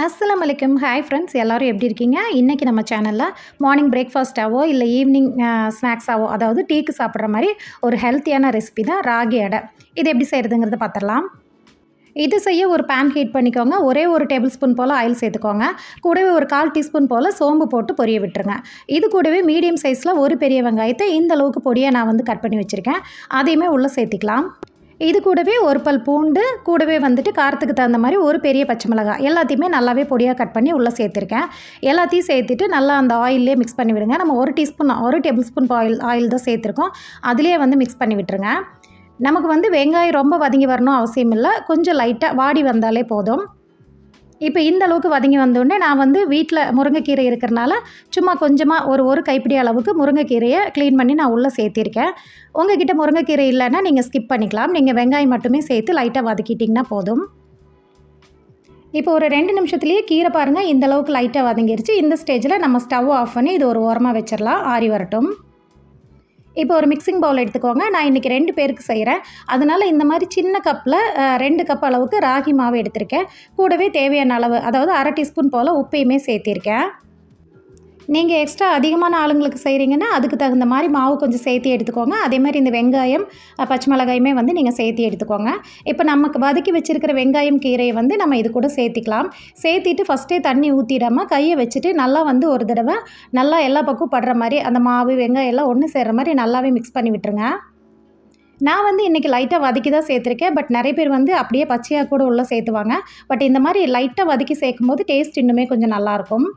அஸ்ஸலாமு அலைக்கும். Hi friends, எல்லோரும் எப்படி இருக்கீங்க? இன்றைக்கி நம்ம சேனலில் மார்னிங் பிரேக்ஃபாஸ்ட்டாவோ இல்லை ஈவினிங் ஸ்நாக்ஸாவோ, அதாவது டீக்கு சாப்பிட்ற மாதிரி ஒரு ஹெல்த்தியான ரெசிபி தான் ராகி அடை. இது எப்படி செய்கிறதுங்கிறத பார்த்துடலாம். இது செய்ய ஒரு பேன் ஹீட் பண்ணிக்கோங்க. ஒரே ஒரு டேபிள் ஸ்பூன் போல் ஆயில் சேர்த்துக்கோங்க. கூடவே ஒரு 1/4 டீஸ்பூன் போல் சோம்பு போட்டு பொரிய விட்டுருங்க. இது கூடவே மீடியம் சைஸில் ஒரு பெரிய வெங்காயத்தை இந்த அளவுக்கு பொடியாக நான் கட் பண்ணி வச்சுருக்கேன். அதையுமே உள்ளே சேர்த்திக்கலாம். இது கூடவே ஒரு பல் பூண்டு, கூடவே காரத்துக்கு தகுந்த மாதிரி ஒரு பெரிய பச்சை மிளகாய் எல்லாத்தையுமே நல்லாவே பொடியாக கட் பண்ணி உள்ளே சேர்த்துருக்கேன். எல்லாத்தையும் சேர்த்துட்டு நல்லா அந்த ஆயிலே மிக்ஸ் பண்ணி விடுங்க. நம்ம ஒரு டேபிள் ஸ்பூன் ஆயில் தான் சேர்த்துருக்கோம். அதிலே மிக்ஸ் பண்ணி விட்டுருங்க. நமக்கு வெங்காயம் ரொம்ப வதங்கி வரணும் அவசியம் இல்லை. கொஞ்சம் லைட்டாக வாடி வந்தாலே போதும். இப்போ இந்த அளவுக்கு வதங்கி வந்தோடனே நான் வீட்டில் முருங்கைக்கீரை இருக்கிறனால சும்மா கொஞ்சமாக ஒரு கைப்பிடி அளவுக்கு முருங்கைக்கீரையை க்ளீன் பண்ணி நான் உள்ளே சேர்த்திருக்கேன். உங்ககிட்ட முருங்கைக்கீரை இல்லைன்னா நீங்கள் ஸ்கிப் பண்ணிக்கலாம். நீங்கள் வெங்காயம் மட்டுமே சேர்த்து லைட்டாக வதக்கிட்டிங்கன்னா போதும். இப்போ ஒரு 2 நிமிஷத்துலேயே கீரை பாருங்கள் இந்த அளவுக்கு லைட்டாக வதங்கிருச்சு. இந்த ஸ்டேஜில் நம்ம ஸ்டவ் ஆஃப் பண்ணி இது ஒரு ஓரமாக வச்சிடலாம், ஆறி வரட்டும். இப்போ ஒரு மிக்சிங் பவுல் எடுத்துக்கோங்க. நான் இன்றைக்கி 2 பேருக்கு செய்கிறேன். அதனால் இந்த மாதிரி சின்ன கப்பில் 2 கப் அளவுக்கு ராகி மாவு எடுத்திருக்கேன். கூடவே தேவையான அளவு, அதாவது 1/2 டீஸ்பூன் போல் உப்பையுமே சேர்த்திருக்கேன். நீங்கள் எக்ஸ்ட்ரா அதிகமான ஆளுங்களுக்கு செய்கிறீங்கன்னா அதுக்கு தகுந்த மாதிரி மாவு கொஞ்சம் சேர்த்து எடுத்துக்கோங்க. அதேமாதிரி இந்த வெங்காயம், பச்சை மிளகாயுமே நீங்கள் சேர்த்து எடுத்துக்கோங்க. இப்போ நமக்கு வதக்கி வச்சுருக்கிற வெங்காயம் கீரையை நம்ம இது கூட சேர்த்திக்கலாம். சேர்த்திட்டு ஃபஸ்ட்டே தண்ணி ஊற்றிடாமல் கையை வச்சுட்டு நல்லா ஒரு தடவை நல்லா எல்லா பக்கம் படுற மாதிரி அந்த மாவு வெங்காயம் எல்லாம் ஒன்று சேர்கிற மாதிரி நல்லாவே மிக்ஸ் பண்ணி விட்டுருங்க. நான் இன்றைக்கி லைட்டாக வதக்கி தான் சேர்த்துருக்கேன். பட் நிறைய பேர் அப்படியே பச்சையாக கூட உள்ளே சேர்த்துவாங்க. பட் இந்த மாதிரி லைட்டாக வதக்கி சேர்க்கும்போது டேஸ்ட் இன்னுமே கொஞ்சம் நல்லாயிருக்கும்.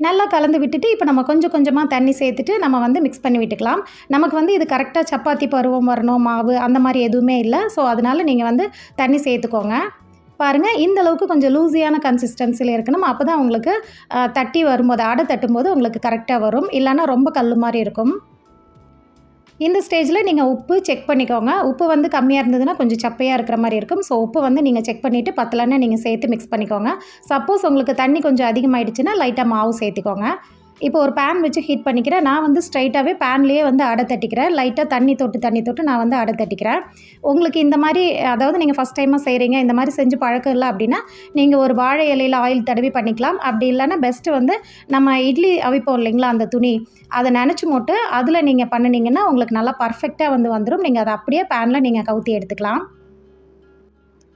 நல்லா கலந்து விட்டுட்டு இப்போ நம்ம கொஞ்சம் கொஞ்சமாக தண்ணி சேர்த்துட்டு நம்ம மிக்ஸ் பண்ணி விட்டுக்கலாம். நமக்கு இது கரெக்டாக சப்பாத்தி பருவம் வரணும் மாவு அந்த மாதிரி எதுவுமே இல்லை. ஸோ அதனால் நீங்கள் தண்ணி சேர்த்துக்கோங்க. பாருங்கள், இந்த அளவுக்கு கொஞ்சம் லூஸியான கன்சிஸ்டன்சியில் இருக்கணும். அப்போ தான் உங்களுக்கு தட்டி வரும்போது அடை தட்டும்போது உங்களுக்கு கரெக்டாக வரும். இல்லைன்னா ரொம்ப கல் மாதிரி இருக்கும். இந்த ஸ்டேஜில் நீங்கள் உப்பு செக் பண்ணிக்கோங்க. உப்பு கம்மியாக இருந்ததுன்னா கொஞ்சம் சப்பையாக இருக்கிற மாதிரி இருக்கும். ஸோ உப்பு நீங்கள் செக் பண்ணிவிட்டு பத்தலைன்னா நீங்கள் சேர்த்து மிக்ஸ் பண்ணிக்கோங்க. சப்போஸ் உங்களுக்கு தண்ணி கொஞ்சம் அதிகமாகிடுச்சுன்னா லைட்டாக மாவு சேர்த்துக்கோங்க. இப்போ ஒரு பேன் வச்சு ஹீட் பண்ணிக்கிறேன். நான் ஸ்ட்ரைட்டாகவே பேன்லேயே அடை தட்டிக்கிறேன். லைட்டாக தண்ணி தொட்டு நான் அடை தட்டிக்கிறேன். உங்களுக்கு இந்த மாதிரி, அதாவது நீங்கள் ஃபஸ்ட் டைமாக செய்கிறீங்க, இந்த மாதிரி செஞ்சு பழக்கம் இல்லை அப்படின்னா நீங்கள் ஒரு வாழை இலையில் ஆயில் தடவி பண்ணிக்கலாம். அப்படி இல்லைன்னா பெஸ்ட்டு நம்ம இட்லி அவிப்போம் இல்லைங்களா, அந்த துணி அதை நினச்சி போட்டு அதில் நீங்கள் பண்ணினீங்கன்னா உங்களுக்கு நல்லா பர்ஃபெக்டாக வந்துடும். நீங்கள் அதை அப்படியே பேனில் நீங்கள் கவுத்தி எடுத்துக்கலாம்.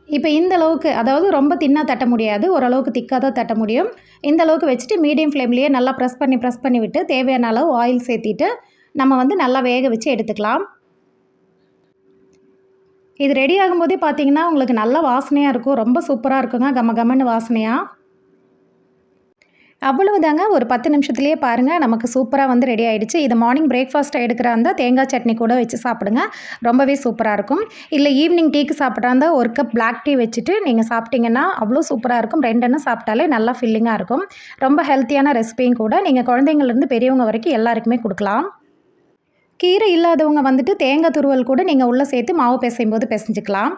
இப்போ இந்த அளவுக்கு, அதாவது ரொம்ப தின்னாக தட்ட முடியாது, ஓரளவுக்கு திக்காக தான் தட்ட முடியும். இந்த அளவுக்கு வச்சுட்டு மீடியம் ஃப்ளேம்லேயே நல்லா ப்ரெஸ் பண்ணி விட்டு தேவையான அளவு ஆயில் சேர்த்திட்டு நம்ம நல்லா வேக வச்சு எடுத்துக்கலாம். இது ரெடி ஆகும்போதே பார்த்தீங்கன்னா உங்களுக்கு நல்ல வாசனையாக இருக்கும். ரொம்ப சூப்பராக இருக்குங்க, கம கமன்னு வாசனையாக. அவ்வளவுதாங்க, ஒரு 10 நிமிஷத்துலேயே பாருங்கள் நமக்கு சூப்பராக ரெடி ஆகிடுச்சு. இது மார்னிங் பிரேக்ஃபாஸ்ட்டாக எடுக்கிற இருந்தால் தேங்காய் சட்னி கூட வச்சு சாப்பிடுங்க, ரொம்பவே சூப்பராக இருக்கும். இல்லை ஈவினிங் டீக்கு சாப்பிட்றா இருந்தால் 1 கப் பிளாக் டீ வச்சுட்டு நீங்கள் சாப்பிட்டிங்கன்னா அவ்வளோ சூப்பராக இருக்கும். 2 எண்ணெய் சாப்பிட்டாலே நல்லா ஃபில்லிங்காக இருக்கும். ரொம்ப ஹெல்த்தியான ரெசிபியும் கூட. நீங்கள் குழந்தைங்கள்லேருந்து பெரியவங்க வரைக்கும் எல்லாருக்குமே கொடுக்கலாம். கீரை இல்லாதவங்க தேங்காய் துருவல் கூட நீங்கள் உள்ளே சேர்த்து மாவு பிசையும் போது பிசைஞ்சிக்கலாம்.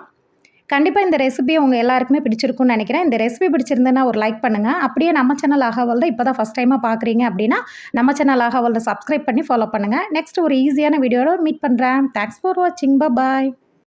கண்டிப்பாக இந்த ரெசிபி உங்கள் எல்லாருக்குமே பிடிச்சிருக்குன்னு நினைக்கிறேன். இந்த ரெசிபி பிடிச்சிருந்தேன்னா ஒரு லைக் பண்ணுங்கள். அப்படியே நம்ம சேனல் ஆஹா வேர்ல்ட் இப்போ தான் ஃபஸ்ட் டைமாக பார்க்குறீங்க அப்படின்னா நம்ம சேனல் ஆஹா வேர்ல்ட் சப்ஸ்கிரைப் பண்ணி ஃபாலோ பண்ணுங்கள். நெக்ஸ்ட் ஒரு ஈஸியான வீடியோவில் மீட் பண்ணுறேன். தேங்க்ஸ் ஃபார் வாட்சிங். பாய்.